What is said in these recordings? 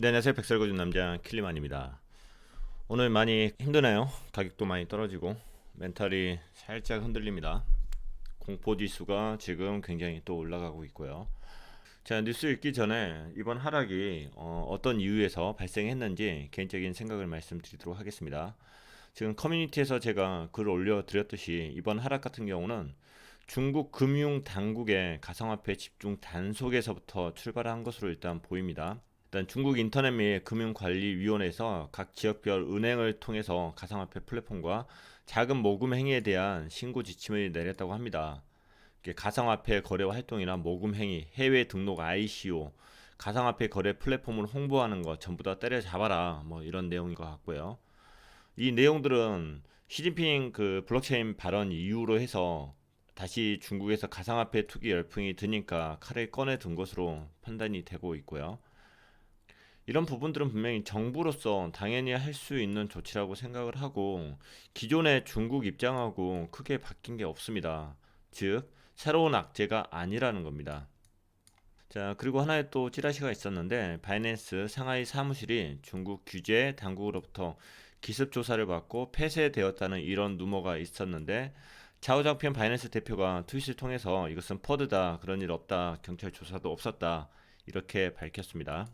네, 안녕하세요. 백설거준 남자 킬리만입니다. 오늘 많이 힘드네요. 가격도 많이 떨어지고 멘탈이 살짝 흔들립니다. 공포지수가 지금 굉장히 또 올라가고 있고요. 자, 뉴스 읽기 전에 이번 하락이 떤 이유에서 발생했는지 개인적인 생각을 말씀드리도록 하겠습니다. 지금 커뮤니티에서 제가 글을 올려드렸듯이 이번 하락 같은 경우는 중국 금융 당국의 가상화폐 집중 단속에서부터 출발한 것으로 일단 보입니다. 일단 중국 인터넷 및 금융관리위원회에서 각 지역별 은행을 통해서 가상화폐 플랫폼과 자금 모금 행위에 대한 신고 지침을 내렸다고 합니다. 가상화폐 거래 활동이나 모금 행위, 해외 등록 ICO, 가상화폐 거래 플랫폼을 홍보하는 거 전부 다 때려잡아라. 뭐 이런 내용인 것 같고요. 이 내용들은 시진핑 그 블록체인 발언 이후로 해서 다시 중국에서 가상화폐 투기 열풍이 드니까 칼을 꺼내 든 것으로 판단이 되고 있고요. 이런 부분들은 분명히 정부로서 당연히 할 수 있는 조치라고 생각을 하고 기존의 중국 입장하고 크게 바뀐 게 없습니다. 즉 새로운 악재가 아니라는 겁니다. 자, 그리고 하나의 또 찌라시가 있었는데 바이낸스 상하이 사무실이 중국 규제 당국으로부터 기습 조사를 받고 폐쇄되었다는 이런 루머가 있었는데 차오장편 바이낸스 대표가 트윗을 통해서 이것은 퍼드다, 그런 일 없다, 경찰 조사도 없었다, 이렇게 밝혔습니다.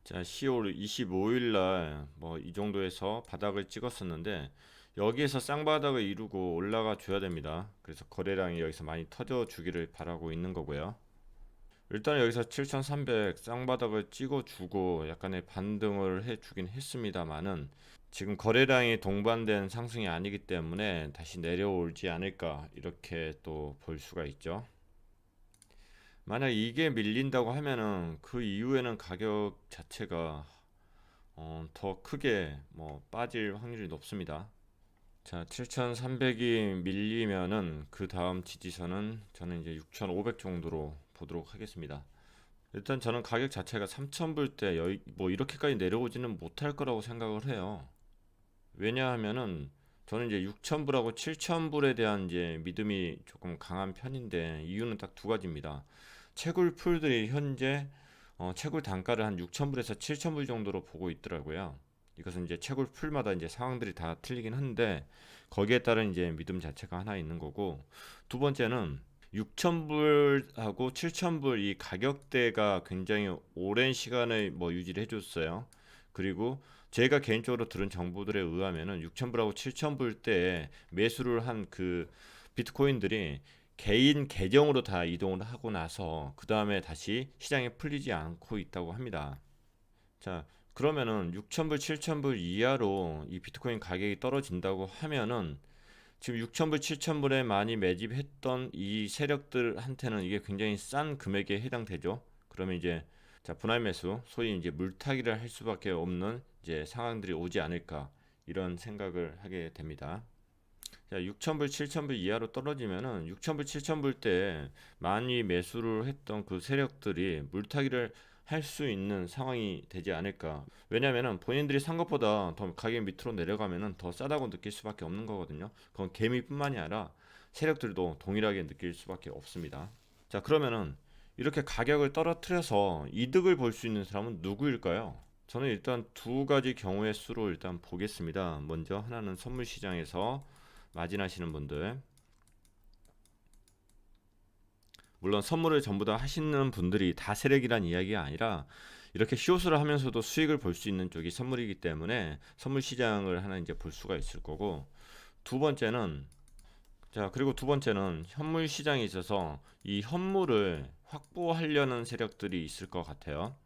자, 10월 25일 날 뭐 이 정도에서 바닥을 찍었었는데 여기에서 쌍바닥을 이루고 올라가 줘야 됩니다. 그래서 거래량이 여기서 많이 터져 주기를 바라고 있는 거고요. 일단 여기서 7300 쌍바닥을 찍어주고 약간의 반등을 해주긴 했습니다만은 지금 거래량이 동반된 상승이 아니기 때문에 다시 내려오지 않을까 이렇게 또 볼 수가 있죠. 만약 이게 밀린다고 하면은 그 이후에는 가격 자체가 더 크게 뭐 빠질 확률이 높습니다. 자, 7,300이 밀리면은 그 다음 지지선은 저는 이제 6,500 정도로 보도록 하겠습니다. 일단 저는 가격 자체가 3,000불 때 뭐 이렇게까지 내려오지는 못할 거라고 생각을 해요. 왜냐하면은 저는 이제 6,000불하고 7,000불에 대한 이제 믿음이 조금 강한 편인데 이유는 딱 두 가지입니다. 채굴 풀들이 현재 채굴 단가를 한 6,000불에서 7,000불 정도로 보고 있더라고요. 이것은 이제 채굴 풀마다 이제 상황들이 다 틀리긴 한데 거기에 따른 이제 믿음 자체가 하나 있는 거고, 두 번째는 6,000불하고 7,000불 이 가격대가 굉장히 오랜 시간을 뭐 유지를 해줬어요. 그리고 제가 개인적으로 들은 정보들에 의하면은 6,000불하고 7,000불 때에 매수를 한 그 비트코인들이 개인 계정으로 다 이동을 하고 나서 그 다음에 다시 시장에 풀리지 않고 있다고 합니다. 자, 그러면은 6,000불, 7,000불 이하로 이 비트코인 가격이 떨어진다고 하면은 지금 6,000불, 7,000불에 많이 매집했던 이 세력들한테는 이게 굉장히 싼 금액에 해당되죠. 그러면 이제 자, 분할 매수, 소위 이제 물타기를 할 수밖에 없는 이제 상황들이 오지 않을까 이런 생각을 하게 됩니다. 자, 6,000불, 7,000불 이하로 떨어지면은 6,000불, 7,000불 때 많이 매수를 했던 그 세력들이 물타기를 할 수 있는 상황이 되지 않을까. 왜냐면은 본인들이 산 것보다 더 가격 밑으로 내려가면은 더 싸다고 느낄 수밖에 없는 거거든요. 그건 개미뿐만이 아니라 세력들도 동일하게 느낄 수밖에 없습니다. 자, 그러면은 이렇게 가격을 떨어뜨려서 이득을 볼 수 있는 사람은 누구일까요? 저는 일단 두 가지 경우의 수로 일단 보겠습니다. 먼저 하나는 선물 시장에서 마진하시는 분들, 물론 선물을 전부 다 하시는 분들이 다 세력이란 이야기가 아니라 이렇게 쇼스를 하면서도 수익을 볼 수 있는 쪽이 선물이기 때문에 선물 시장을 하나 이제 볼 수가 있을 거고, 두 번째는 자, 그리고 두 번째는 현물 시장에 있어서 이 현물을 확보하려는 세력들이 있을 것 같아요.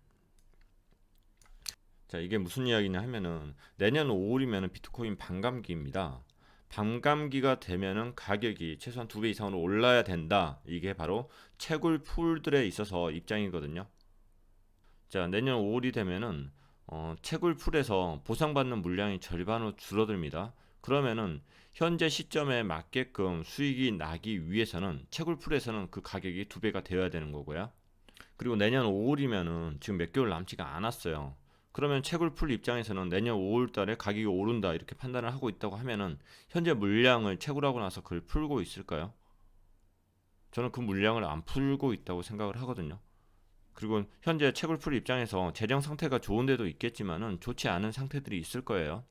자, 이게 무슨 이야기냐 하면은 내년 5월이면 비트코인 반감기입니다. 반감기가 되면은 가격이 최소한 2배 이상으로 올라야 된다. 이게 바로 채굴 풀들에 있어서 입장이거든요. 자, 내년 5월이 되면은 채굴 풀에서 보상받는 물량이 절반으로 줄어듭니다. 그러면은 현재 시점에 맞게끔 수익이 나기 위해서는 채굴 풀에서는 그 가격이 2배가 되어야 되는 거고요. 그리고 내년 5월이면은 지금 몇 개월 남지가 않았어요. 그러면 채굴풀 입장에서는 내년 5월 달에 가격이 오른다 이렇게 판단을 하고 있다고 하면은 현재 물량을 채굴하고 나서 그걸 풀고 있을까요? 저는 그 물량을 안 풀고 있다고 생각을 하거든요. 그리고 현재 채굴풀 입장에서 재정 상태가 좋은 데도 있겠지만은 좋지 않은 상태들이 있을 거예요.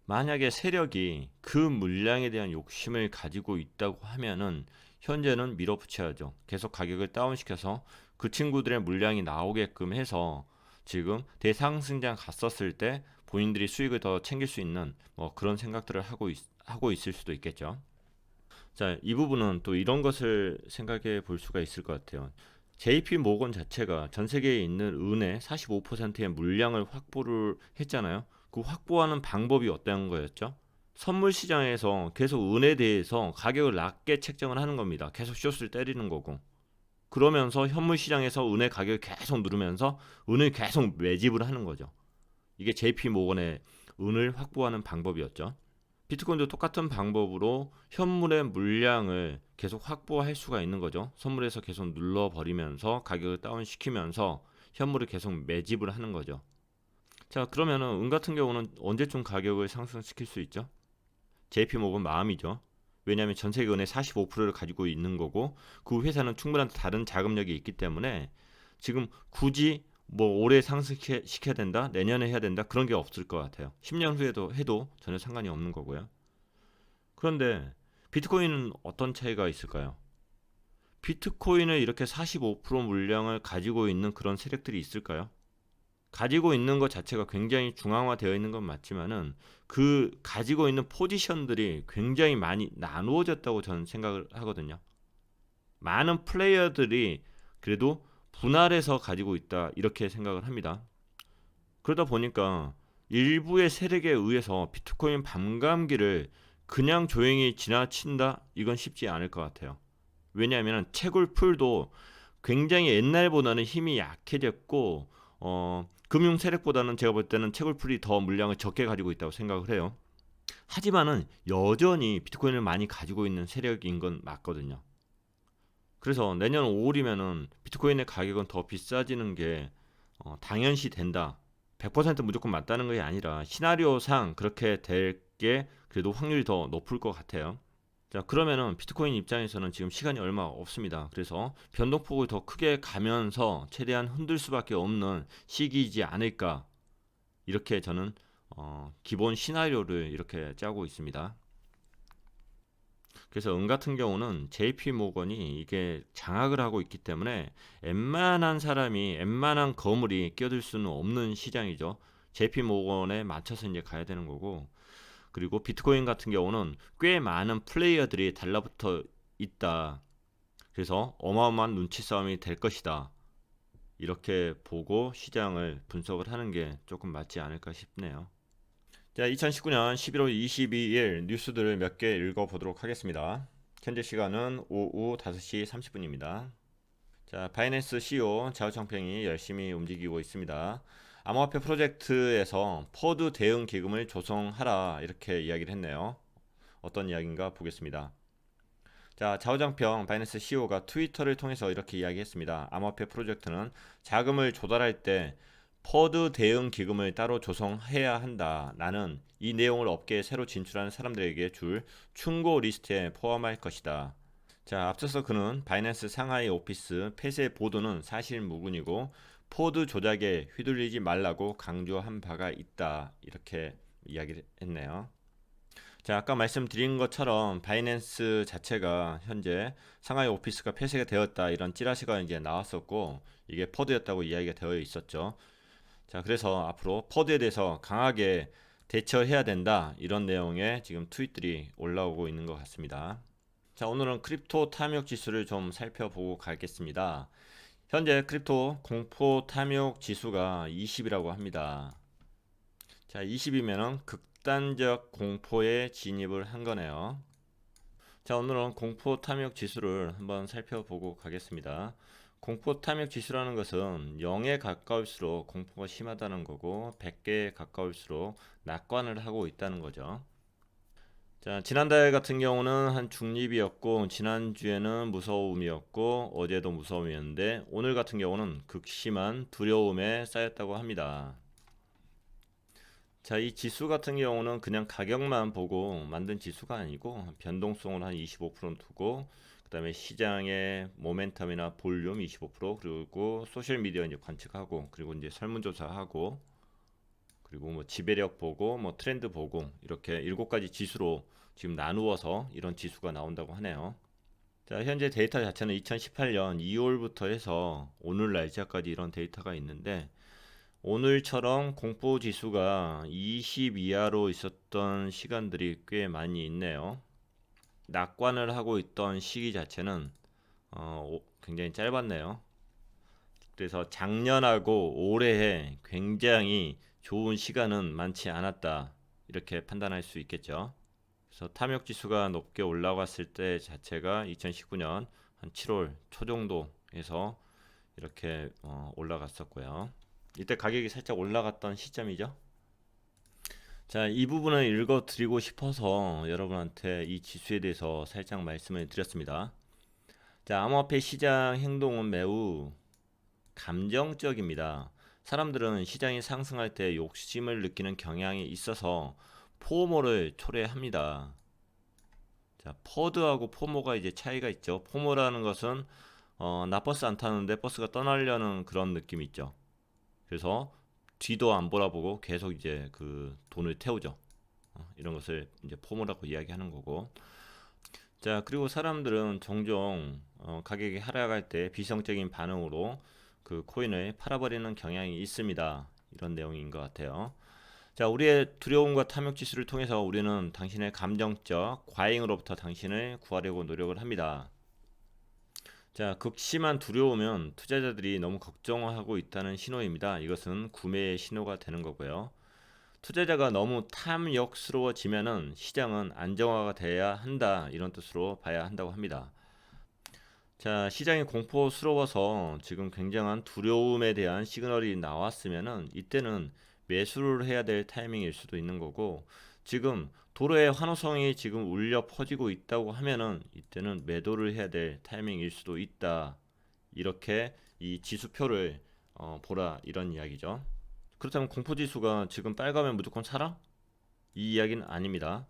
만약에 세력이 그 물량에 대한 욕심을 가지고 있다고 하면은 현재는 밀어붙여야죠. 계속 가격을 다운시켜서 그 친구들의 물량이 나오게끔 해서 지금 대상승장 갔었을 때 본인들이 수익을 더 챙길 수 있는 뭐 그런 생각들을 하고 있을 수도 있겠죠. 자, 이 부분은 또 이런 것을 생각해 볼 수가 있을 것 같아요. JP 모건 자체가 전 세계에 있는 은의 45%의 물량을 확보를 했잖아요. 그 확보하는 방법이 어떤 거였죠? 선물 시장에서 계속 은에 대해서 가격을 낮게 책정을 하는 겁니다. 계속 숏을 때리는 거고. 그러면서 현물 시장에서 은의 가격을 계속 누르면서 은을 계속 매집을 하는 거죠. 이게 JP 모건의 은을 확보하는 방법이었죠. 비트코인도 똑같은 방법으로 현물의 물량을 계속 확보할 수가 있는 거죠. 선물에서 계속 눌러버리면서 가격을 다운시키면서 현물을 계속 매집을 하는 거죠. 자, 그러면은 은 같은 경우는 언제쯤 가격을 상승시킬 수 있죠? JP모건 마음이죠. 왜냐하면 전 세계 은의 45%를 가지고 있는 거고 그 회사는 충분한 다른 자금력이 있기 때문에 지금 굳이 뭐 올해 상승시켜야 된다, 내년에 해야 된다 그런 게 없을 것 같아요. 10년 후에도 해도 전혀 상관이 없는 거고요. 그런데 비트코인은 어떤 차이가 있을까요? 비트코인을 이렇게 45% 물량을 가지고 있는 그런 세력들이 있을까요? 가지고 있는 것 자체가 굉장히 중앙화되어 있는 건 맞지만은 그 가지고 있는 포지션들이 굉장히 많이 나누어졌다고 저는 생각을 하거든요. 많은 플레이어들이 그래도 분할해서 가지고 있다 이렇게 생각을 합니다. 그러다 보니까 일부의 세력에 의해서 비트코인 밤감기를 그냥 조용히 지나친다 이건 쉽지 않을 것 같아요. 왜냐하면 채굴풀도 굉장히 옛날보다는 힘이 약해졌고 금융 세력보다는 제가 볼 때는 채굴풀이 더 물량을 적게 가지고 있다고 생각을 해요. 하지만은 여전히 비트코인을 많이 가지고 있는 세력인 건 맞거든요. 그래서 내년 5월이면은 비트코인의 가격은 더 비싸지는 게 당연시 된다. 100% 무조건 맞다는 것이 아니라 시나리오상 그렇게 될 게 그래도 확률이 더 높을 것 같아요. 자, 그러면은 비트코인 입장에서는 지금 시간이 얼마 없습니다. 그래서 변동폭을 더 크게 가면서 최대한 흔들 수밖에 없는 시기이지 않을까. 이렇게 저는 기본 시나리오를 이렇게 짜고 있습니다. 그래서 은 같은 경우는 JP 모건이 이게 장악을 하고 있기 때문에 웬만한 사람이 웬만한 거물이 끼어들 수는 없는 시장이죠. JP 모건에 맞춰서 이제 가야 되는 거고 그리고 비트코인 같은 경우는 꽤 많은 플레이어들이 달라붙어 있다. 그래서 어마어마한 눈치 싸움이 될 것이다. 이렇게 보고 시장을 분석을 하는 게 조금 맞지 않을까 싶네요. 자, 2019년 11월 22일 뉴스들을 몇 개 읽어보도록 하겠습니다. 현재 시간은 오후 5시 30분입니다. 자, 바이낸스 CEO 자우창평이 열심히 움직이고 있습니다. 암호화폐 프로젝트에서 퍼드 대응 기금을 조성하라 이렇게 이야기를 했네요. 어떤 이야기인가 보겠습니다. 자, 자우장평 바이낸스 CEO가 트위터를 통해서 이렇게 이야기했습니다. 암호화폐 프로젝트는 자금을 조달할 때 퍼드 대응 기금을 따로 조성해야 한다. 나는 이 내용을 업계에 새로 진출하는 사람들에게 줄 충고 리스트에 포함할 것이다. 자, 앞서서 그는 바이낸스 상하이 오피스 폐쇄 보도는 사실 무근이고 포드 조작에 휘둘리지 말라고 강조한 바가 있다. 이렇게 이야기를 했네요. 자, 아까 말씀드린 것처럼 바이낸스 자체가 현재 상하이 오피스가 폐쇄가 되었다 이런 찌라시가 이제 나왔었고 이게 퍼드였다고 이야기가 되어 있었죠. 자, 그래서 앞으로 퍼드에 대해서 강하게 대처해야 된다 이런 내용의 지금 트윗들이 올라오고 있는 것 같습니다. 자, 오늘은 크립토 탐욕 지수를 좀 살펴보고 가겠습니다. 현재 크립토 공포 탐욕 지수가 20이라고 합니다. 자, 20이면은 극단적 공포에 진입을 한 거네요. 자, 오늘은 공포 탐욕 지수를 한번 살펴보고 가겠습니다. 공포 탐욕 지수라는 것은 0에 가까울수록 공포가 심하다는 거고 100개에 가까울수록 낙관을 하고 있다는 거죠. 자, 지난달 같은 경우는 한 중립이었고 지난주에는 무서움이었고 어제도 무서움이었는데 오늘 같은 경우는 극심한 두려움에 쌓였다고 합니다. 자, 이 지수 같은 경우는 그냥 가격만 보고 만든 지수가 아니고 변동성을 한 25% 두고 그 그다음에 시장의 모멘텀이나 볼륨 25%, 그리고 소셜 미디어 이제 관측하고, 그리고 이제 설문조사하고, 그리고 뭐 지배력 보고, 뭐 트렌드 보고, 이렇게 7가지 지수로 지금 나누어서 이런 지수가 나온다고 하네요. 자, 현재 데이터 자체는 2018년 2월부터 해서 오늘 날짜까지 이런 데이터가 있는데, 오늘처럼 공포 지수가 20 이하로 있었던 시간들이 꽤 많이 있네요. 낙관을 하고 있던 시기 자체는 굉장히 짧았네요. 그래서 작년하고 올해에 굉장히 좋은 시간은 많지 않았다, 이렇게 판단할 수 있겠죠. 그래서 탐욕 지수가 높게 올라갔을 때 자체가 2019년 한 7월 초 정도에서 이렇게 올라갔었고요. 이때 가격이 살짝 올라갔던 시점이죠. 자, 이 부분을 읽어 드리고 싶어서 여러분한테 이 지수에 대해서 살짝 말씀을 드렸습니다. 자, 암호화폐 시장 행동은 매우 감정적입니다. 사람들은 시장이 상승할 때 욕심을 느끼는 경향이 있어서 포모를 초래합니다. 자, 퍼드하고 포모가 이제 차이가 있죠. 포모라는 것은 나 버스 안 타는데 버스가 떠나려는 그런 느낌이 있죠. 그래서 뒤도 안 보라보고 계속 이제 그 돈을 태우죠. 이런 것을 이제 포모라고 이야기하는 거고. 자, 그리고 사람들은 종종 가격이 하락할 때 비성적인 반응으로 그 코인을 팔아버리는 경향이 있습니다. 이런 내용인 것 같아요. 자, 우리의 두려움과 탐욕 지수를 통해서 우리는 당신의 감정적 과잉으로부터 당신을 구하려고 노력을 합니다. 자, 극심한 두려움은 투자자들이 너무 걱정하고 있다는 신호입니다. 이것은 구매의 신호가 되는 거고요. 투자자가 너무 탐욕스러워지면은 시장은 안정화가 돼야 한다, 이런 뜻으로 봐야 한다고 합니다. 자, 시장이 공포스러워서 지금 굉장한 두려움에 대한 시그널이 나왔으면은 이때는 매수를 해야 될 타이밍일 수도 있는 거고, 지금 도로의 환호성이 지금 울려 퍼지고 있다고 하면은 이때는 매도를 해야 될 타이밍일 수도 있다, 이렇게 이 지수표를 보라, 이런 이야기죠. 그렇다면 공포지수가 지금 빨가면 무조건 사라? 이 이야기는 아닙니다.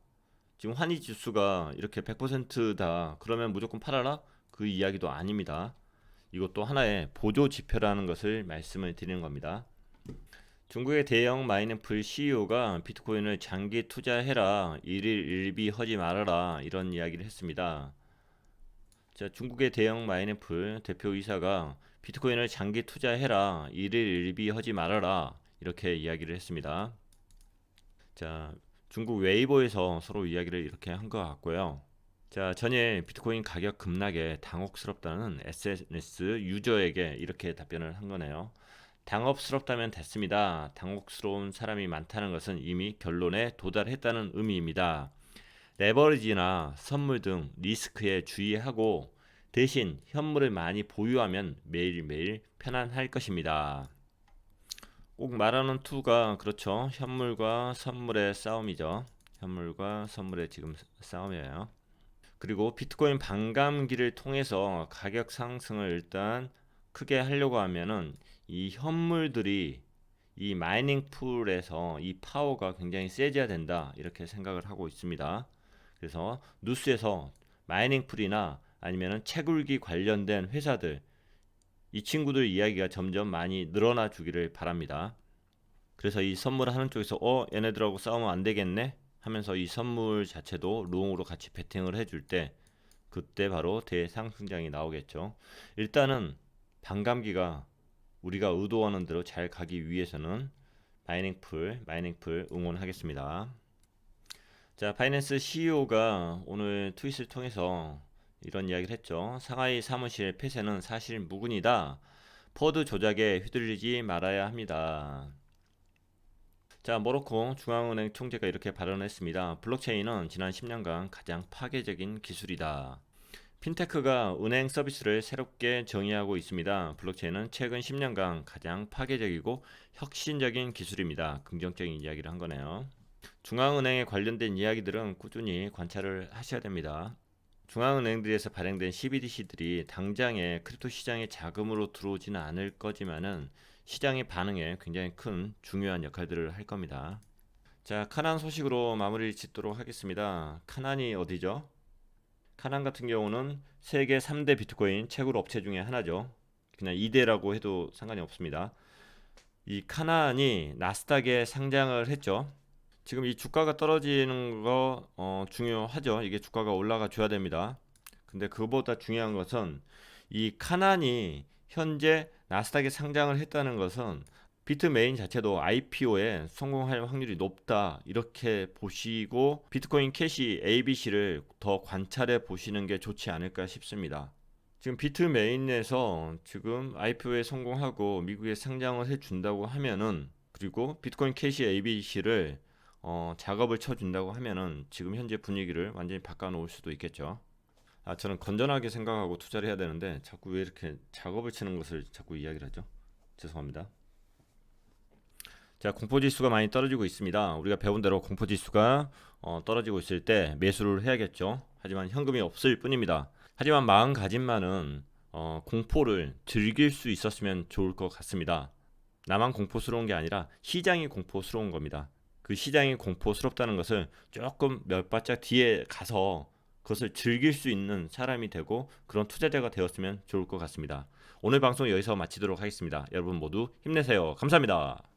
지금 환희지수가 이렇게 100%다 그러면 무조건 팔아라? 그 이야기도 아닙니다. 이것도 하나의 보조 지표라는 것을 말씀을 드리는 겁니다. 중국의 대형 마이낸풀 CEO가 비트코인을 장기 투자해라, 일일 일비하지 말아라, 이런 이야기를 했습니다. 자, 중국의 대형 마이낸풀 대표이사가 비트코인을 장기 투자해라, 일일 일비하지 말아라, 이렇게 이야기를 했습니다. 자, 중국 웨이보에서 서로 이야기를 이렇게 한 것 같고요. 자, 전에 비트코인 가격 급락에 당혹스럽다는 SNS 유저에게 이렇게 답변을 한 거네요. 당혹스럽다면 됐습니다. 당혹스러운 사람이 많다는 것은 이미 결론에 도달했다는 의미입니다. 레버리지나 선물 등 리스크에 주의하고 대신 현물을 많이 보유하면 매일매일 편안할 것입니다. 꼭 말하는 투가 그렇죠. 현물과 선물의 싸움이죠. 현물과 선물의 지금 싸움이에요. 그리고 비트코인 반감기를 통해서 가격 상승을 일단 크게 하려고 하면은 이 현물들이 이 마이닝 풀에서 이 파워가 굉장히 세져야 된다, 이렇게 생각을 하고 있습니다. 그래서 뉴스에서 마이닝 풀이나 아니면은 채굴기 관련된 회사들, 이 친구들 이야기가 점점 많이 늘어나 주기를 바랍니다. 그래서 이 선물을 하는 쪽에서 얘네들하고 싸우면 안 되겠네 하면서 이 선물 자체도 롱으로 같이 베팅을 해줄 때 그때 바로 대상승장이 나오겠죠. 일단은 반감기가 우리가 의도하는 대로 잘 가기 위해서는 마이닝풀 응원하겠습니다. 자, 바이낸스 CEO가 오늘 트윗을 통해서 이런 이야기를 했죠. 상하이 사무실 폐쇄는 사실 무근이다. 퍼드 조작에 휘둘리지 말아야 합니다. 자, 모로코 중앙은행 총재가 이렇게 발언했습니다. 블록체인은 지난 10년간 가장 파괴적인 기술이다. 핀테크가 은행 서비스를 새롭게 정의하고 있습니다. 블록체인은 최근 10년간 가장 파괴적이고 혁신적인 기술입니다. 긍정적인 이야기를 한 거네요. 중앙은행에 관련된 이야기들은 꾸준히 관찰을 하셔야 됩니다. 중앙은행들에서 발행된 CBDC들이 당장에 크립토 시장에 자금으로 들어오지는 않을 거지만은 시장의 반응에 굉장히 큰 중요한 역할들을 할 겁니다. 자, 카난 소식으로 마무리 짓도록 하겠습니다. 카난이 어디죠? 카난 같은 경우는 세계 3대 비트코인 채굴 업체 중에 하나죠. 그냥 2대라고 해도 상관이 없습니다. 이 카난이 나스닥에 상장을 했죠. 지금 이 주가가 떨어지는 거 중요하죠. 이게 주가가 올라가 줘야 됩니다. 근데 그보다 중요한 것은 이 카난이 현재 나스닥에 상장을 했다는 것은 비트메인 자체도 IPO에 성공할 확률이 높다 이렇게 보시고 비트코인 캐시 ABC를 더 관찰해 보시는 게 좋지 않을까 싶습니다. 지금 비트메인에서 지금 IPO에 성공하고 미국에 상장을 해준다고 하면은, 그리고 비트코인 캐시 ABC를 작업을 쳐준다고 하면은 지금 현재 분위기를 완전히 바꿔놓을 수도 있겠죠. 저는 건전하게 생각하고 투자를 해야 되는데 자꾸 왜 이렇게 작업을 치는 것을 자꾸 이야기를 하죠? 죄송합니다. 자, 공포지수가 많이 떨어지고 있습니다. 우리가 배운 대로 공포지수가 떨어지고 있을 때 매수를 해야겠죠. 하지만 현금이 없을 뿐입니다. 하지만 마음가짐만은 공포를 즐길 수 있었으면 좋을 것 같습니다. 나만 공포스러운 게 아니라 시장이 공포스러운 겁니다. 그 시장이 공포스럽다는 것을 조금 몇 발짝 뒤에 가서 그것을 즐길 수 있는 사람이 되고 그런 투자자가 되었으면 좋을 것 같습니다. 오늘 방송 여기서 마치도록 하겠습니다. 여러분 모두 힘내세요. 감사합니다.